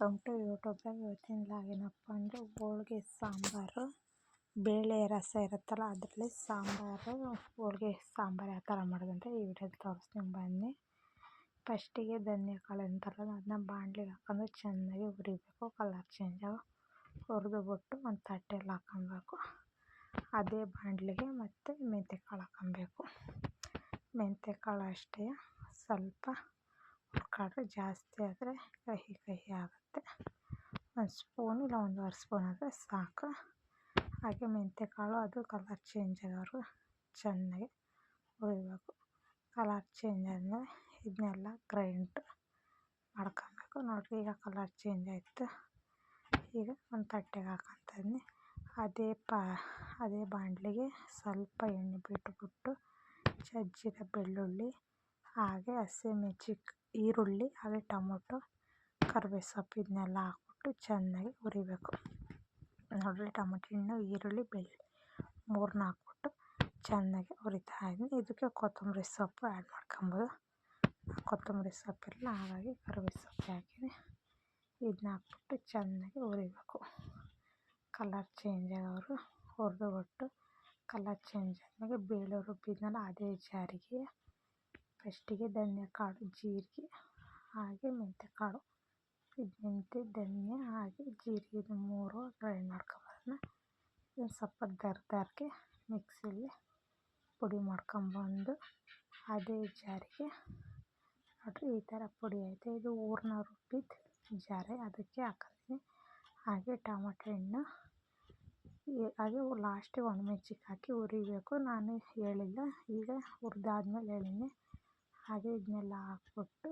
Welcome to ಯೂಟ್ಯೂಬ್ದಾಗ. ಇವತ್ತಿನ log ಏನಪ್ಪ ಅಂದರೆ ಹೋಳ್ಗೆ ಸಾಂಬಾರು, ಬೇಳೆ ರಸ ಇರುತ್ತಲ್ಲ ಅದರಲ್ಲಿ ಸಾಂಬಾರು, ಹೋಳ್ಗೆ ಸಾಂಬಾರು ಯಾವ ಥರ ಮಾಡೋದಂತ ಈ ವಿಡಿಯೋದಲ್ಲಿ ತೋರಿಸ್ತೀನಿ ಬನ್ನಿ. ಫಸ್ಟಿಗೆ ಧನಿಯಾ ಕಾಳು ಅಂತಾರಲ್ಲ ಅದನ್ನ ಬಾಣಲಿಗೆ ಹಾಕೊಂಡು ಚೆನ್ನಾಗಿ ಹುರಿಬೇಕು, ಕಲರ್ ಚೇಂಜ್ ಹುರಿದುಬಿಟ್ಟು ಒಂದು ತಟ್ಟೆಯಲ್ಲಿ ಹಾಕೊಬೇಕು. ಅದೇ ಬಾಣಲಿಗೆ ಮತ್ತು ಮೆಂತ್ಯಕಾಳು ಹಾಕೊಬೇಕು. ಮೆಂತ್ಯಕಾಳು ಅಷ್ಟೇ ಸ್ವಲ್ಪ ಹುರ್ಕೊಂಡ್ರೆ, ಜಾಸ್ತಿ ಆದರೆ ಕಹಿ ಕಹಿ ಆಗುತ್ತೆ. ಒಂದು ಸ್ಪೂನ್ ಇಲ್ಲ 1.5 ಸ್ಪೂನ್ ಆದರೆ ಸಾಕು. ಹಾಗೆ ಮೆಂತ್ಯಕಾಳು ಅದು ಕಲರ್ ಚೇಂಜ್ ಆಗೋರು ಚೆನ್ನಾಗಿ ಹುರಿಬೇಕು. ಕಲರ್ ಚೇಂಜ್ ಆದಮೇಲೆ ಇದನ್ನೆಲ್ಲ ಗ್ರೈಂಡ್ ಮಾಡ್ಕೊಬೇಕು. ನೋಡಿರಿ, ಈಗ ಕಲರ್ ಚೇಂಜ್ ಆಯಿತು. ಈಗ ಒಂದು ತಟ್ಟೆಗೆ ಹಾಕೊತಿದ್ದೀನಿ. ಅದೇ ಬಾಣಲಿಗೆ ಸ್ವಲ್ಪ ಎಣ್ಣೆ ಬಿಟ್ಬಿಟ್ಟು ಜಜ್ಜಿದ ಬೆಳ್ಳುಳ್ಳಿ, ಹಾಗೆ ಈರುಳ್ಳಿ, ಹಾಗೆ ಟೊಮೊಟೊ, ಕರಿಬೇವು ಸೊಪ್ಪು ಇದನ್ನೆಲ್ಲ ಹಾಕ್ಬಿಟ್ಟು ಚೆನ್ನಾಗಿ ಹುರಿಬೇಕು. ನೋಡಿರಿ, ಟೊಮೊಟೊ ಹಣ್ಣು, ಈರುಳ್ಳಿ, ಬೆಳ್ಳುಳ್ಳಿ 3 ಹಾಕ್ಬಿಟ್ಟು ಚೆನ್ನಾಗಿ ಹುರಿತಾ ಇದ್ದೀನಿ. ಇದಕ್ಕೆ ಕೊತ್ತಂಬರಿ ಸೊಪ್ಪು ಆ್ಯಡ್ ಮಾಡ್ಕೊಬೋದು. ಕೊತ್ತಂಬರಿ ಸೊಪ್ಪಿಲ್ಲ, ಹಾಗಾಗಿ ಕರಿಬೇವು ಸೊಪ್ಪು ಹಾಕಿದ್ದೀನಿ. ಇದನ್ನ ಹಾಕ್ಬಿಟ್ಟು ಚೆನ್ನಾಗಿ ಹುರಿಬೇಕು. ಕಲರ್ ಚೇಂಜ್ ಆಗೋರು ಹುರಿದುಬಿಟ್ಟು, ಕಲರ್ ಚೇಂಜ್ ಆದಮೇಲೆ ಬೇಳೆ ರುಬ್ಬಿದ್ನಲ್ಲ ಅದೇ ಜಾರಿಗೆ ಫಸ್ಟಿಗೆ ಧನಿಯಾ ಕಾಳು, ಜೀರಿಗೆ, ಹಾಗೆ ಮೆಂತ್ಯಕಾಳು, ಧನಿಯಾ ಹಾಗೆ ಜೀರಿಗೆ ಇದು 3 ಗ್ರೈಂಡ್ ಮಾಡ್ಕೊಬರೋಣ. ಇದನ್ನು ಸ್ವಲ್ಪ ದರ್ಗೆ ಮಿಕ್ಸಿಲಿ ಪುಡಿ ಮಾಡ್ಕೊಂಬಂದು ಅದೇ ಜಾರಿಗೆ ನೋಡಿರಿ ಈ ಥರ ಪುಡಿ ಐತೆ. ಇದು ಹೂರಣ ರುಬ್ಬಿದ ಜಾರೆ, ಅದಕ್ಕೆ ಹಾಕಿದ್ದೀನಿ. ಹಾಗೆ ಟೊಮೊಟೊ ಹಣ್ಣು, ಹಾಗೆ ಲಾಸ್ಟಿಗೆ ಒಣಮೆಣ್ಸಿನ್ಕಾಯಿ ಹಾಕಿ ಹುರಿಬೇಕು. ನಾನು ಹೇಳಿಲ್ಲ, ಈಗ ಹುರಿದಾದ್ಮೇಲೆ ಹೇಳಿನಿ. ಹಾಗೆ ಇದನ್ನೆಲ್ಲ ಹಾಕ್ಬಿಟ್ಟು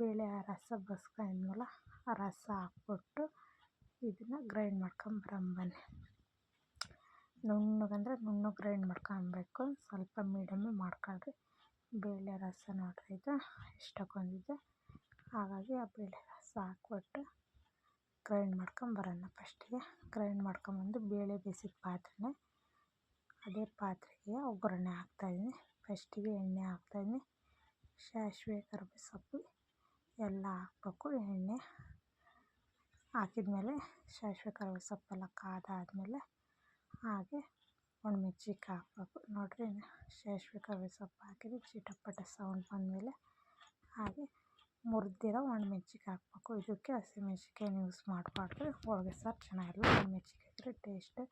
ಬೇಳೆ ರಸ ಬಸ್ಕೊಂಡಿದ್ಮೇಲೆ ಆ ರಸ ಹಾಕ್ಬಿಟ್ಟು ಇದನ್ನು ಗ್ರೈಂಡ್ ಬನ್ನಿ. ನುಣ್ಣಗಂದರೆ ನುಣ್ಣಗೆ ಗ್ರೈಂಡ್ ಮಾಡ್ಕೊಬೇಕು. ಸ್ವಲ್ಪ ಮೀಡಿಯಮ್ ಮಾಡ್ಕೊಳ್ರಿ. ಬೇಳೆ ರಸ ನೋಡಿರಿ ಇದು ಎಷ್ಟೊಂದಿದೆ, ಹಾಗಾಗಿ ಆ ಬೇಳೆ ರಸ ಹಾಕ್ಬಿಟ್ಟು ಗ್ರೈಂಡ್ ಮಾಡ್ಕೊಂಬರೋಣ. ಫಸ್ಟಿಗೆ ಗ್ರೈಂಡ್ ಮಾಡ್ಕೊಂಬಂದು ಬೇಳೆ ಬೇಯಿಸಿದ ಪಾತ್ರೆನೇ ಅದೇ ಪಾತ್ರೆಗೆ ಒಗ್ಗರಣೆ ಹಾಕ್ತಾಯಿದ್ದೀನಿ. ಫಸ್ಟಿಗೆ ಎಣ್ಣೆ ಹಾಕ್ತಾಯಿದ್ದೀನಿ. ಸಾಸಿವೆ, ಕರಿಬೇವು ಸೊಪ್ಪು ಎಲ್ಲ ಹಾಕ್ಬೇಕು. ಎಣ್ಣೆ ಹಾಕಿದ್ಮೇಲೆ ಸಾಸಿವೆ ಕರಿಬೇವು ಸೊಪ್ಪೆಲ್ಲ ಕಾದಾದಮೇಲೆ ಹಾಗೆ ಒಣಮೆಣ್ಸಿನ್ಕಾಯಿ ಹಾಕ್ಬೇಕು. ನೋಡಿರಿ, ಸಾಸಿವೆ ಕರಿಬೇವು ಸೊಪ್ಪು ಹಾಕಿದ್ರೆ ಚಿಟಪಟ ಸೌಂಡ್ ಬಂದಮೇಲೆ ಹಾಗೆ ಮುರಿದಿರೋ ಒಣಮೆಣ್ಸಿನ್ಕಾಯಿ ಹಾಕ್ಬೇಕು. ಇದಕ್ಕೆ ಹಸಿಮೆಣ್ಸಿನ್ಕಾಯಿನ ಯೂಸ್ ಮಾಡಬಾರ್ದು, ಹೋಳಿಗೆ ಸಾರು ಚೆನ್ನಾಗಿರಲ್ಲ. ಒಣಮೆಣ್ಸಿನ್ಕಾಯಿ ಹಾಕಿದ್ರೆ ಟೇಸ್ಟ್.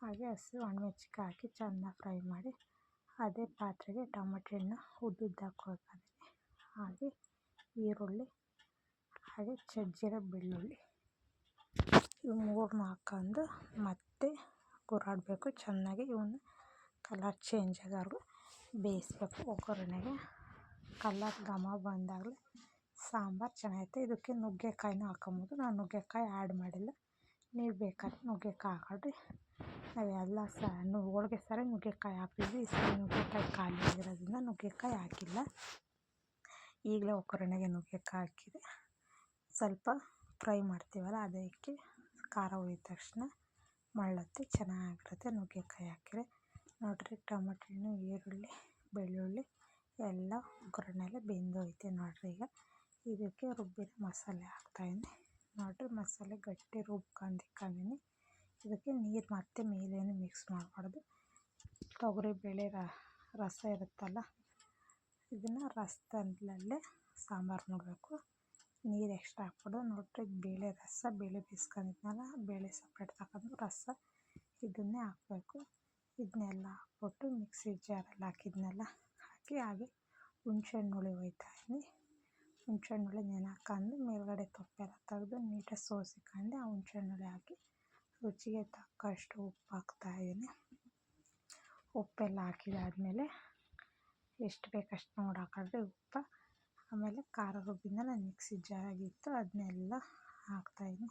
ಹಾಗೆ ಒಣಮೆಣ್ಸಿನ್ಕಾಯಿ ಹಾಕಿ ಚೆನ್ನಾಗಿ ಫ್ರೈ ಮಾಡಿ ಅದೇ ಪಾತ್ರೆಗೆ ಟೊಮೊಟೊ ಹಣ್ಣು ಉದ್ದುದ್ದಾಗಿ ಕೊಯ್ಕೊಂಡಿದ್ದೀನಿ, ಹಾಗೆ ಈರುಳ್ಳಿ, ಹಾಗೆ ಜಜ್ಜಿರೋ ಬೆಳ್ಳುಳ್ಳಿ ಇವು 3 ಹಾಕ್ಕೊಂಡು ಮತ್ತೆ ಹುರಾಡಬೇಕು ಚೆನ್ನಾಗಿ. ಇವನ್ನ ಕಲರ್ ಚೇಂಜ್ ಆಗೋವರೆಗೂ ಬೇಯಿಸ್ಬೇಕು ಒಗ್ಗರಣೆಗೆ. ಕಲರ್ ಘಮ ಬಂದಾಗಲೇ ಸಾಂಬಾರು ಚೆನ್ನಾಗೈತೆ. ಇದಕ್ಕೆ ನುಗ್ಗೆಕಾಯಿನೂ ಹಾಕೊಬೋದು. ನಾನು ನುಗ್ಗೆಕಾಯಿ ಆ್ಯಡ್ ಮಾಡಿಲ್ಲ, ನೀವು ಬೇಕಾದ್ರೆ ನುಗ್ಗೆಕಾಯಿ ಹಾಕೊಳ್ರಿ. ನಾವೆಲ್ಲ ಹೋಳಿಗೆ ಸಾರೇ ನುಗ್ಗೆಕಾಯಿ ಹಾಕ್ತಿದ್ವಿ. ಈ ಸಲ ನುಗ್ಗೆಕಾಯಿ ಖಾಲಿ ಆಗಿರೋದ್ರಿಂದ ನುಗ್ಗೆಕಾಯಿ ಹಾಕಿಲ್ಲ. ಈಗಲೇ ಒಗ್ಗರಣೆಗೆ ನುಗ್ಗೆಕಾಯಿ ಹಾಕಿದೆ. ಸ್ವಲ್ಪ ಫ್ರೈ ಮಾಡ್ತೀವಲ್ಲ, ಅದಕ್ಕೆ ಖಾರ ಹುರಿದ ತಕ್ಷಣ ಮಳ್ಳತ್ತೆ ಚೆನ್ನಾಗಿರುತ್ತೆ ನುಗ್ಗೆಕಾಯಿ ಹಾಕಿದ್ರೆ. ನೋಡಿರಿ, ಟೊಮೊಟೊ ಹಣ್ಣು, ಈರುಳ್ಳಿ, ಬೆಳ್ಳುಳ್ಳಿ ಎಲ್ಲ ಒಗ್ಗರಣೆಲ್ಲ ಬೆಂದೋಯ್ತೆ. ನೋಡಿರಿ, ಈಗ ಇದಕ್ಕೆ ರುಬ್ಬಿದ ಮಸಾಲೆ ಹಾಕ್ತಾಯಿದ್ದೀನಿ. ನೋಡಿರಿ, ಮಸಾಲೆ ಗಟ್ಟಿ ರುಬ್ಕೊಂಡಿದ್ದೀನಿ. ಇದಕ್ಕೆ ನೀರು ಮತ್ತೆ ಮೇಲೇನು ಮಿಕ್ಸ್ ಮಾಡಬಾರ್ದು. ತೊಗರಿಬೇಳೆ ರಸ ಇರುತ್ತಲ್ಲ, ಇದನ್ನು ರಸದಲ್ಲೇ ಸಾಂಬಾರು ಮಾಡಬೇಕು. ನೀರು ಎಕ್ಸ್ಟ್ರಾ ಹಾಕ್ಬಿಡು. ನೋಡಿರಿ, ಬೇಳೆ ರಸ, ಬೇಳೆ ಬೇಯಿಸ್ಕೊಂಡಿದ್ನಲ್ಲ, ಬೇಳೆ ಸಪ್ರೇಟ್ ತಗೊಂಡು ರಸ ಇದನ್ನೇ ಹಾಕಬೇಕು. ಇದನ್ನೆಲ್ಲ ಹಾಕ್ಬಿಟ್ಟು ಮಿಕ್ಸಿ ಜಾರಲ್ಲಿ ಹಾಕಿದ್ನೆಲ್ಲ ಹಾಕಿ ಹಾಗೆ ಹುಣ್ಸೆಹಣ್ಣು ಹುಳಿ ಒಯ್ತಾಯಿದ್ದೀನಿ. ಹುಣ್ಸೆಹಣ್ಣು ಹುಳಿ ನೆನೆ ಹಾಕೊಂಡು ಮೇಲ್ಗಡೆ ತೊಪ್ಪೆಲ್ಲ ತೆಗೆದು ನೀಟಾಗಿ ಸೋಸಿಕೊಂಡು ಆ ಹುಣ್ಸೆಹಣ್ಣು ಹುಳಿ ಹಾಕಿ ರುಚಿಗೆ ತಕ್ಕಷ್ಟು ಉಪ್ಪು ಹಾಕ್ತಾಯಿದ್ದೀನಿ. ಉಪ್ಪೆಲ್ಲ ಹಾಕಿದಾದ್ಮೇಲೆ ಎಷ್ಟು ಬೇಕಷ್ಟು ನೋಡಿ ಹಾಕೊಂಡ್ರೆ ಉಪ್ಪು. ಆಮೇಲೆ ಖಾರ ರುಬ್ಬಿದ್ಮೇಲೆ ಮಿಕ್ಸಿ ಜಾರಾಗಿತ್ತು ಅದನ್ನೆಲ್ಲ ಹಾಕ್ತಾಯಿದ್ದೀನಿ.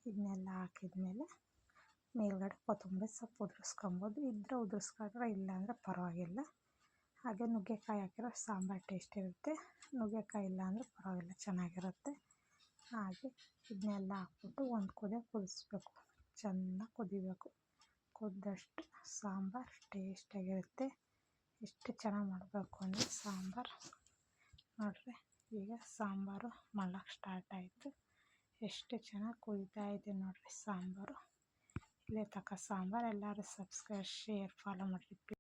ಇದನ್ನೆಲ್ಲ ಹಾಕಿದ್ಮೇಲೆ ಮೇಲ್ಗಡೆ ಕೊತ್ತಂಬರಿ ಸೊಪ್ಪು ಉದುರಿಸ್ಕೊಬೋದು. ಇದ್ದರೆ ಉದುರಿಸ್ಕೊಂಡ್ರೆ, ಇಲ್ಲಾಂದರೆ ಪರವಾಗಿಲ್ಲ. ಹಾಗೆ ನುಗ್ಗೆಕಾಯಿ ಹಾಕಿರೋ ಸಾಂಬಾರು ಟೇಸ್ಟ್ ಇರುತ್ತೆ. ನುಗ್ಗೆಕಾಯಿ ಇಲ್ಲ ಅಂದರೆ ಪರವಾಗಿಲ್ಲ, ಚೆನ್ನಾಗಿರುತ್ತೆ. ಹಾಗೆ ಇದನ್ನೆಲ್ಲ ಹಾಕ್ಬಿಟ್ಟು ಒಂದು ಕುದಿಸ್ಬೇಕು. ಚೆನ್ನಾಗಿ ಕುದಿಬೇಕು. ಕುದ್ದಷ್ಟು ಸಾಂಬಾರು ಟೇಸ್ಟಾಗಿರುತ್ತೆ. ಎಷ್ಟು ಚೆನ್ನಾಗಿ ಮಾಡಬೇಕು ಅಂದರೆ ಸಾಂಬಾರು. ನೋಡಿರಿ, ಈಗ ಸಾಂಬಾರು ಮಾಡೋಕ್ಕೆ ಸ್ಟಾರ್ಟ್ ಆಯಿತು. ಎಷ್ಟು ಚೆನ್ನಾಗಿ ಕುದೀತಾ ಇದೆ ನೋಡಿರಿ ಸಾಂಬಾರು. ಇಲ್ಲೇ ತನಕ ಸಾಂಬಾರು ಎಲ್ಲರೂ ಸಬ್ಸ್ಕ್ರೈಬ್ ಶೇರ್ ಫಾಲೋ ಮಾಡಿರಿ.